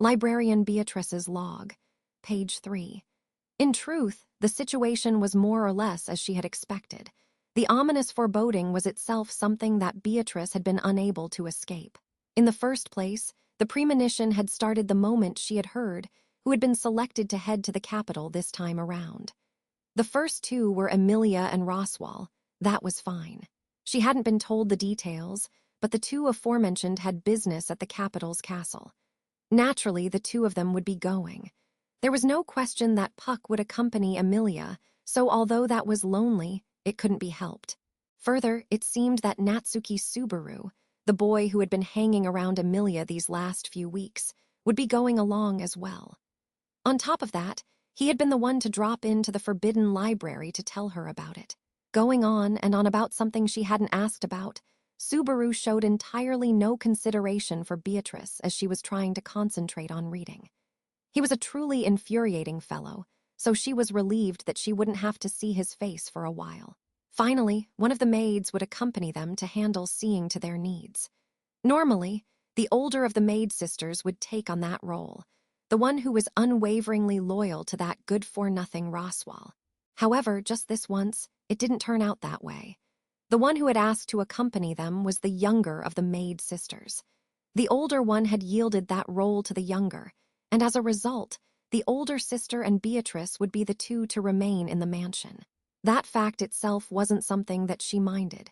Librarian Beatrice's log, page 3. In truth, the situation was more or less as she had expected. The ominous foreboding was itself something that Beatrice had been unable to escape. In the first place, the premonition had started the moment she had heard who had been selected to head to the capital this time around. The first two were Emilia and Roswell. That was fine. She hadn't been told the details, but the two aforementioned had business at the capital's castle. Naturally, the two of them would be going. There was no question that Puck would accompany Emilia, so although that was lonely, it couldn't be helped. Further, it seemed that Natsuki Subaru, the boy who had been hanging around Emilia these last few weeks, would be going along as well. On top of that, he had been the one to drop into the forbidden library to tell her about it. Going on and on about something she hadn't asked about, Subaru showed entirely no consideration for Beatrice as she was trying to concentrate on reading. He was a truly infuriating fellow, so she was relieved that she wouldn't have to see his face for a while. Finally, one of the maids would accompany them to handle seeing to their needs. Normally, the older of the maid sisters would take on that role, the one who was unwaveringly loyal to that good-for-nothing Roswell. However, just this once, it didn't turn out that way. The one who had asked to accompany them was the younger of the maid sisters. The older one had yielded that role to the younger, and as a result, the older sister and Beatrice would be the two to remain in the mansion. That fact itself wasn't something that she minded.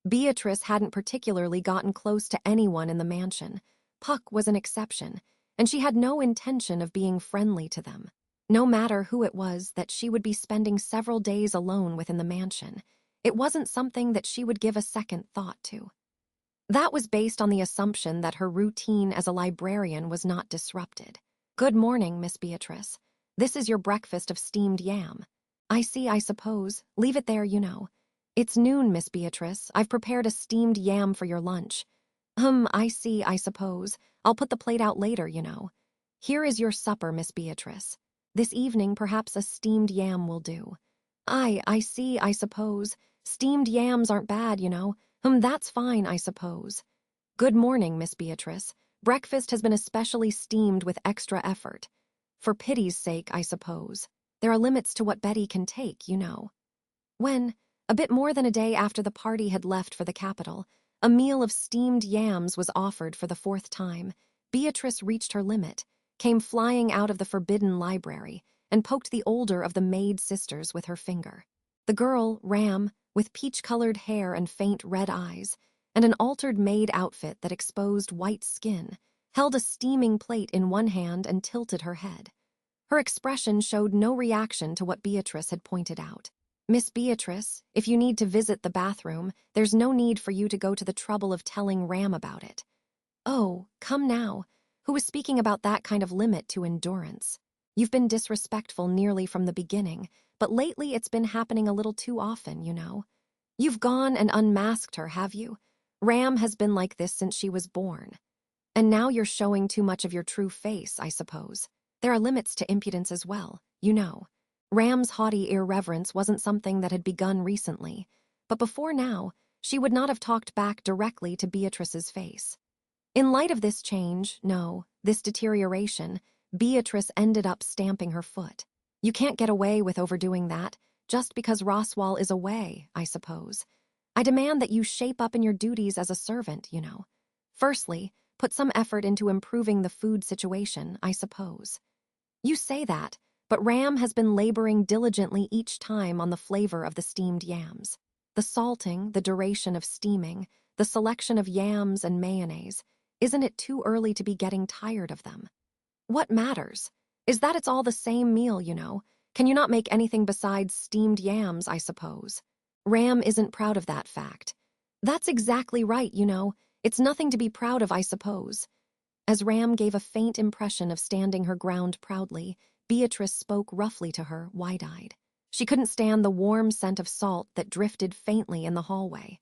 Beatrice hadn't particularly gotten close to anyone in the mansion. Puck was an exception, and she had no intention of being friendly to them. No matter who it was that she would be spending several days alone with in the mansion, it wasn't something that she would give a second thought to. That was based on the assumption that her routine as a librarian was not disrupted. "Good morning, Miss Beatrice. This is your breakfast of steamed yam. I see, I suppose. Leave it there, you know. It's noon, Miss Beatrice. I've prepared a steamed yam for your lunch. I see, I suppose. I'll put the plate out later, you know. Here is your supper, Miss Beatrice. This evening, perhaps a steamed yam will do. I see, I suppose. Steamed yams aren't bad, you know. That's fine, I suppose. Good morning, Miss Beatrice. Breakfast has been especially steamed with extra effort. For pity's sake, I suppose. There are limits to what Betty can take, you know." When, a bit more than a day after the party had left for the capital, a meal of steamed yams was offered for the fourth time, Beatrice reached her limit, came flying out of the forbidden library, and poked the older of the maid sisters with her finger. The girl, Ram, with peach-colored hair and faint red eyes, and an altered maid outfit that exposed white skin, held a steaming plate in one hand and tilted her head. Her expression showed no reaction to what Beatrice had pointed out. "Miss Beatrice, if you need to visit the bathroom, there's no need for you to go to the trouble of telling Ram about it." "Oh, come now. Who was speaking about that kind of limit to endurance? You've been disrespectful nearly from the beginning, but lately it's been happening a little too often, you know. You've gone and unmasked her, have you? Ram has been like this since she was born. And now you're showing too much of your true face, I suppose. There are limits to impudence as well, you know. Ram's haughty irreverence wasn't something that had begun recently, but before now, she would not have talked back directly to Beatrice's face. In light of this change, this deterioration, Beatrice ended up stamping her foot. You can't get away with overdoing that, just because Roswell is away, I suppose. I demand that you shape up in your duties as a servant, you know. Firstly, put some effort into improving the food situation, I suppose. You say that, but Ram has been laboring diligently each time on the flavor of the steamed yams. The salting, the duration of steaming, the selection of yams and mayonnaise. Isn't it too early to be getting tired of them? What matters is that it's all the same meal, you know. Can you not make anything besides steamed yams, I suppose? Ram isn't proud of that fact. That's exactly right, you know. It's nothing to be proud of, I suppose. As Ram gave a faint impression of standing her ground proudly, Beatrice spoke roughly to her, wide-eyed. She couldn't stand the warm scent of salt that drifted faintly in the hallway.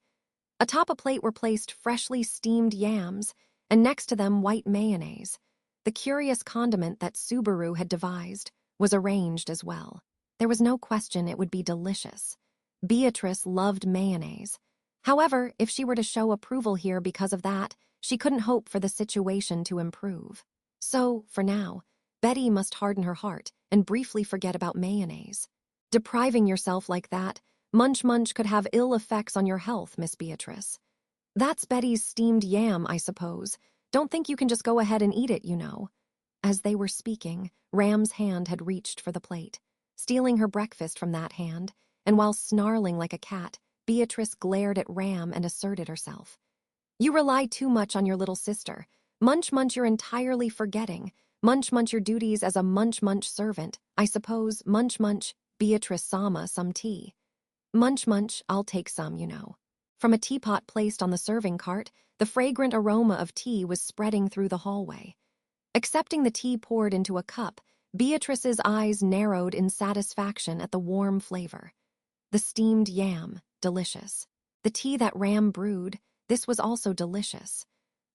Atop a plate were placed freshly steamed yams, and next to them white mayonnaise. The curious condiment that Subaru had devised was arranged as well. There was no question it would be delicious. Beatrice loved mayonnaise. However, if she were to show approval here because of that, she couldn't hope for the situation to improve. So, for now, Betty must harden her heart and briefly forget about mayonnaise. Depriving yourself like that, munch could have ill effects on your health, Miss Beatrice. That's Betty's steamed yam, I suppose. Don't think you can just go ahead and eat it, you know. As they were speaking, Ram's hand had reached for the plate, stealing her breakfast from that hand, and while snarling like a cat, Beatrice glared at Ram and asserted herself. You rely too much on your little sister. Munch you're entirely forgetting. Munch your duties as a munch servant. I suppose, munch, Beatrice Sama some tea. Munch, I'll take some, you know. From a teapot placed on the serving cart, the fragrant aroma of tea was spreading through the hallway. Accepting the tea poured into a cup, Beatrice's eyes narrowed in satisfaction at the warm flavor. The steamed yam, delicious. The tea that Ram brewed, this was also delicious.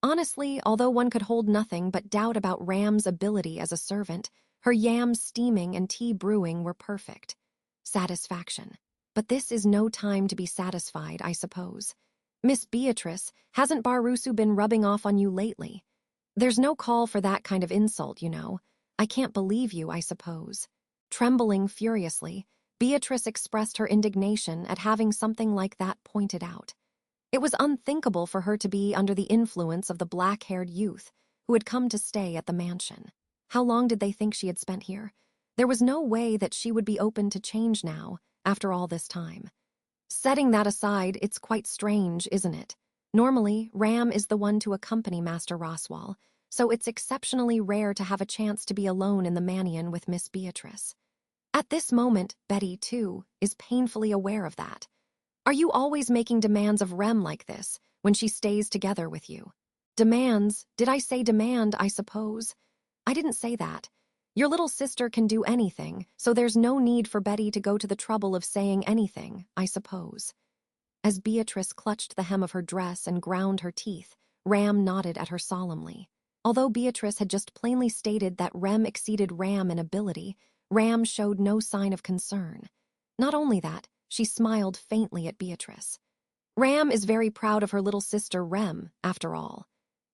Honestly, although one could hold nothing but doubt about Ram's ability as a servant, her yam steaming and tea brewing were perfect. Satisfaction. But this is no time to be satisfied, I suppose. Miss Beatrice, hasn't Barusu been rubbing off on you lately? There's no call for that kind of insult, you know. I can't believe you, I suppose. Trembling furiously, Beatrice expressed her indignation at having something like that pointed out. It was unthinkable for her to be under the influence of the black-haired youth who had come to stay at the mansion. How long did they think she had spent here? There was no way that she would be open to change now, after all this time. Setting that aside, it's quite strange, isn't it? Normally, Ram is the one to accompany Master Roswal, so it's exceptionally rare to have a chance to be alone in the mansion with Miss Beatrice. At this moment, Betty, too, is painfully aware of that. Are you always making demands of Rem like this, when she stays together with you? Demands? Did I say demand, I suppose? I didn't say that. Your little sister can do anything, so there's no need for Betty to go to the trouble of saying anything, I suppose. As Beatrice clutched the hem of her dress and ground her teeth, Ram nodded at her solemnly. Although Beatrice had just plainly stated that Rem exceeded Ram in ability, Ram showed no sign of concern. Not only that, she smiled faintly at Beatrice. Ram is very proud of her little sister Rem, after all.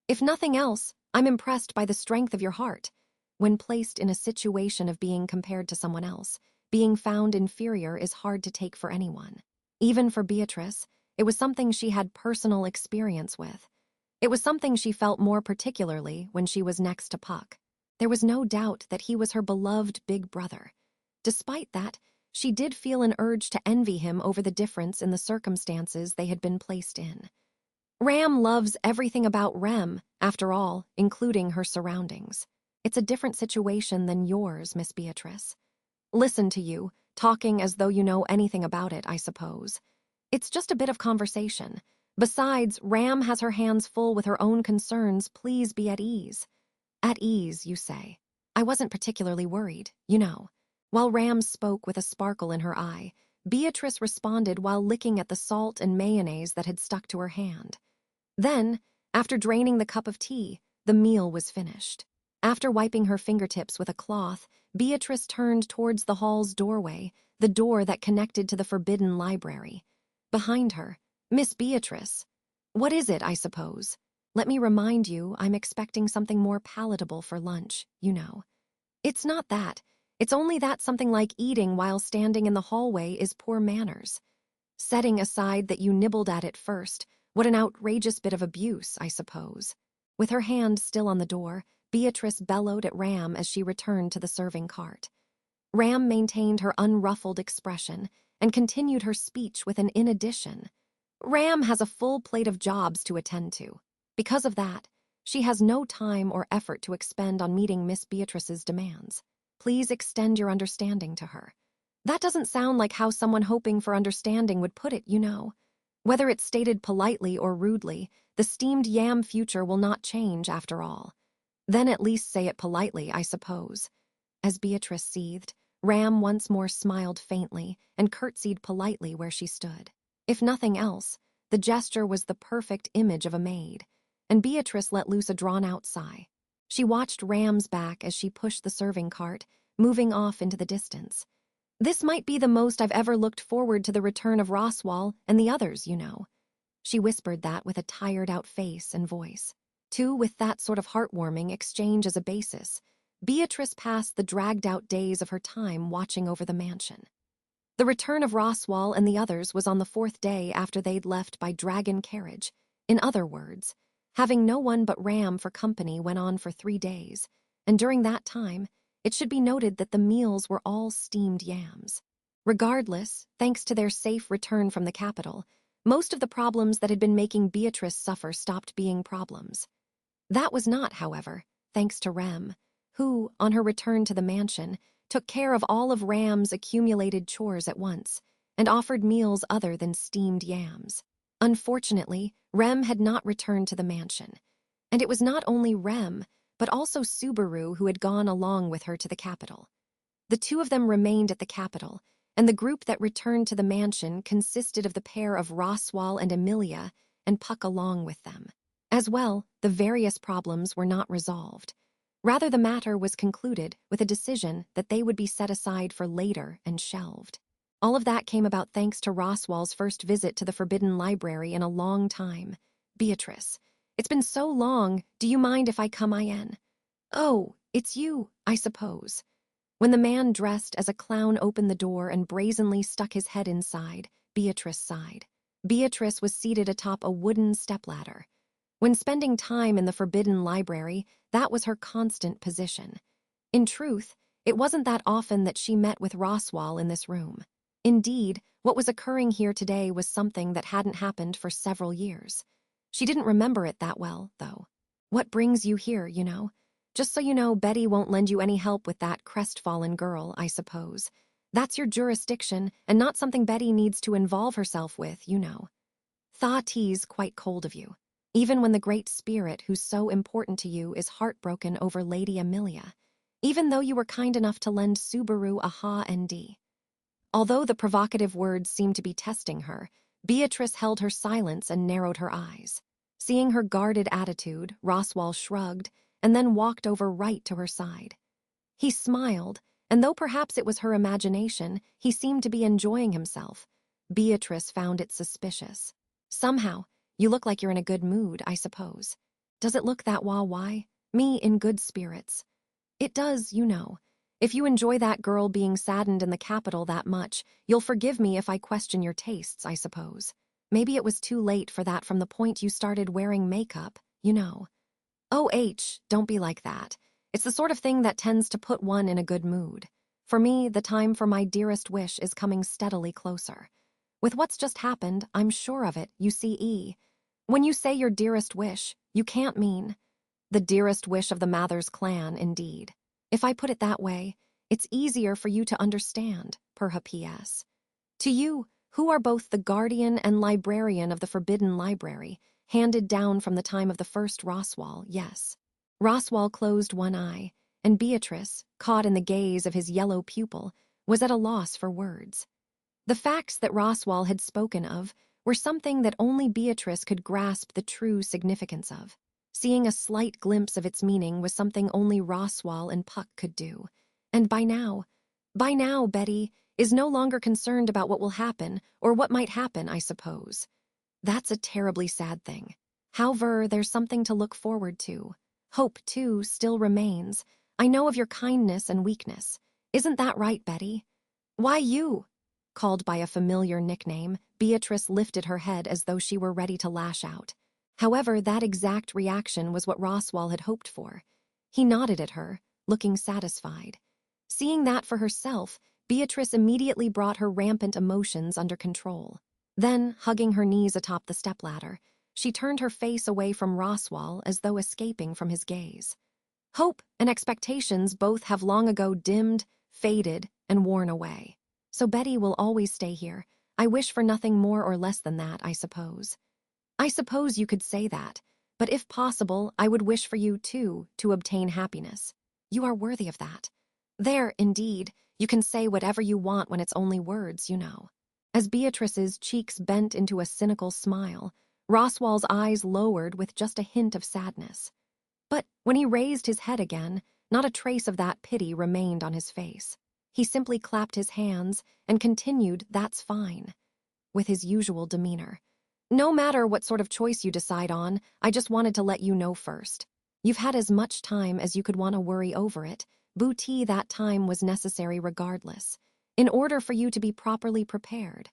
If nothing else, I'm impressed by the strength of your heart. When placed in a situation of being compared to someone else, being found inferior is hard to take for anyone. Even for Beatrice, it was something she had personal experience with. It was something she felt more particularly when she was next to Puck. There was no doubt that he was her beloved big brother. Despite that, she did feel an urge to envy him over the difference in the circumstances they had been placed in. Ram loves everything about Rem, after all, including her surroundings. It's a different situation than yours, Miss Beatrice. Listen to you, talking as though you know anything about it, I suppose. It's just a bit of conversation. Besides, Ram has her hands full with her own concerns. Please be at ease. At ease, you say. I wasn't particularly worried, you know. While Ram spoke with a sparkle in her eye, Beatrice responded while licking at the salt and mayonnaise that had stuck to her hand. Then, after draining the cup of tea, the meal was finished. After wiping her fingertips with a cloth, Beatrice turned towards the hall's doorway, the door that connected to the forbidden library. Behind her, Miss Beatrice. What is it, I suppose? Let me remind you, I'm expecting something more palatable for lunch, you know. It's not that. It's only that something like eating while standing in the hallway is poor manners. Setting aside that you nibbled at it first, what an outrageous bit of abuse, I suppose. With her hand still on the door, Beatrice bellowed at Ram as she returned to the serving cart. Ram maintained her unruffled expression and continued her speech with an in addition. Ram has a full plate of jobs to attend to. Because of that, she has no time or effort to expend on meeting Miss Beatrice's demands. Please extend your understanding to her. That doesn't sound like how someone hoping for understanding would put it, you know. Whether it's stated politely or rudely, the steamed yam future will not change after all. Then at least say it politely, I suppose. As Beatrice seethed, Ram once more smiled faintly and curtsied politely where she stood. If nothing else, the gesture was the perfect image of a maid, and Beatrice let loose a drawn-out sigh. She watched Ram's back as she pushed the serving cart, moving off into the distance. This might be the most I've ever looked forward to the return of Roswal and the others, you know. She whispered that with a tired-out face and voice. Two, with that sort of heartwarming exchange as a basis, Beatrice passed the dragged-out days of her time watching over the mansion. The return of Roswal and the others was on the 4th day after they'd left by dragon carriage. In other words, having no one but Ram for company went on for 3 days, and during that time, it should be noted that the meals were all steamed yams. Regardless, thanks to their safe return from the capital, most of the problems that had been making Beatrice suffer stopped being problems. That was not, however, thanks to Rem, who, on her return to the mansion, took care of all of Ram's accumulated chores at once, and offered meals other than steamed yams. Unfortunately, Rem had not returned to the mansion, and it was not only Rem, but also Subaru who had gone along with her to the capital. The two of them remained at the capital, and the group that returned to the mansion consisted of the pair of Roswal and Amelia, and Puck along with them. As well, the various problems were not resolved. Rather, the matter was concluded with a decision that they would be set aside for later and shelved. All of that came about thanks to Roswal's first visit to the Forbidden Library in a long time. Beatrice, it's been so long, do you mind if I come in? Oh, it's you, I suppose. When the man dressed as a clown opened the door and brazenly stuck his head inside, Beatrice sighed. Beatrice was seated atop a wooden stepladder. When spending time in the Forbidden Library, that was her constant position. In truth, it wasn't that often that she met with Roswal in this room. Indeed, what was occurring here today was something that hadn't happened for several years. She didn't remember it that well, though. What brings you here, you know? Just so you know, Betty won't lend you any help with that crestfallen girl, I suppose. That's your jurisdiction, and not something Betty needs to involve herself with, you know. Tha's quite cold of you. Even when the great spirit who's so important to you is heartbroken over Lady Amelia, even though you were kind enough to lend Subaru a ha-nd. Although the provocative words seemed to be testing her, Beatrice held her silence and narrowed her eyes. Seeing her guarded attitude, Roswal shrugged and then walked over right to her side. He smiled, and though perhaps it was her imagination, he seemed to be enjoying himself. Beatrice found it suspicious. Somehow, you look like you're in a good mood, I suppose. Does it look that why? Me in good spirits. It does, you know. If you enjoy that girl being saddened in the capital that much, you'll forgive me if I question your tastes, I suppose. Maybe it was too late for that from the point you started wearing makeup, you know. Don't be like that. It's the sort of thing that tends to put one in a good mood. For me, the time for my dearest wish is coming steadily closer. With what's just happened, I'm sure of it, you see. When you say your dearest wish, you can't mean the dearest wish of the Mathers clan, indeed. If I put it that way, it's easier for you to understand, per her P.S. To you, who are both the guardian and librarian of the Forbidden Library, handed down from the time of the first Roswal, yes. Roswal closed one eye, and Beatrice, caught in the gaze of his yellow pupil, was at a loss for words. The facts that Roswal had spoken of were something that only Beatrice could grasp the true significance of. Seeing a slight glimpse of its meaning was something only Roswal and Puck could do. And by now, Betty is no longer concerned about what will happen, or what might happen, I suppose. That's a terribly sad thing. However, there's something to look forward to. Hope, too, still remains. I know of your kindness and weakness. Isn't that right, Betty? Why you? Called by a familiar nickname, Beatrice lifted her head as though she were ready to lash out. However, that exact reaction was what Roswal had hoped for. He nodded at her, looking satisfied. Seeing that for herself, Beatrice immediately brought her rampant emotions under control. Then, hugging her knees atop the stepladder, she turned her face away from Roswal as though escaping from his gaze. Hope and expectations both have long ago dimmed, faded, and worn away. So Betty will always stay here. I wish for nothing more or less than that, I suppose. I suppose you could say that, but if possible, I would wish for you, too, to obtain happiness. You are worthy of that. There, indeed, you can say whatever you want when it's only words, you know. As Beatrice's cheeks bent into a cynical smile, Roswal's eyes lowered with just a hint of sadness. But when he raised his head again, not a trace of that pity remained on his face. He simply clapped his hands and continued, "That's fine," with his usual demeanor. No matter what sort of choice you decide on, I just wanted to let you know first. You've had as much time as you could want to worry over it. Booty, that time was necessary regardless, in order for you to be properly prepared.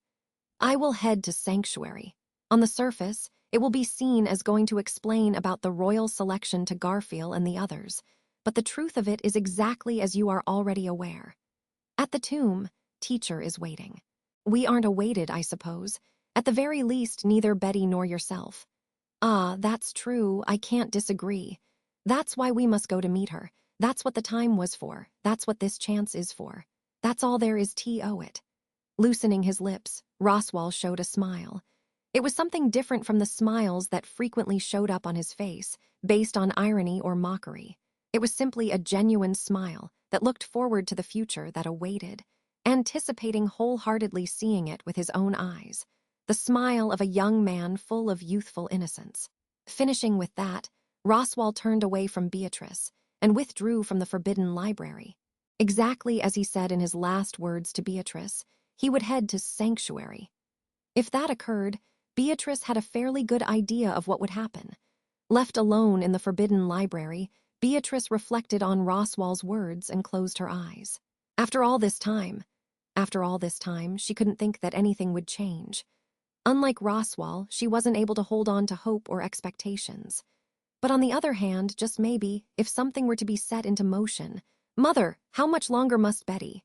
I will head to Sanctuary. On the surface, it will be seen as going to explain about the royal selection to Garfield and the others, but the truth of it is exactly as you are already aware. At the tomb, Teacher is waiting. We aren't awaited, I suppose. At the very least, neither Betty nor yourself. Ah, that's true, I can't disagree. That's why we must go to meet her. That's what the time was for. That's what this chance is for. That's all there is to it. Loosening his lips, Roswell showed a smile. It was something different from the smiles that frequently showed up on his face, based on irony or mockery. It was simply a genuine smile that looked forward to the future that awaited, anticipating wholeheartedly seeing it with his own eyes. The smile of a young man full of youthful innocence. Finishing with that, Roswell turned away from Beatrice and withdrew from the forbidden library. Exactly as he said in his last words to Beatrice, he would head to Sanctuary. If that occurred, Beatrice had a fairly good idea of what would happen. Left alone in the forbidden library, Beatrice reflected on Roswell's words and closed her eyes. After all this time, she couldn't think that anything would change. Unlike Roswell, she wasn't able to hold on to hope or expectations. But on the other hand, just maybe, if something were to be set into motion, "Mother, how much longer must Betty?"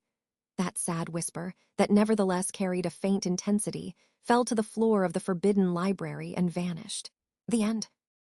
That sad whisper, that nevertheless carried a faint intensity, fell to the floor of the forbidden library and vanished. The end.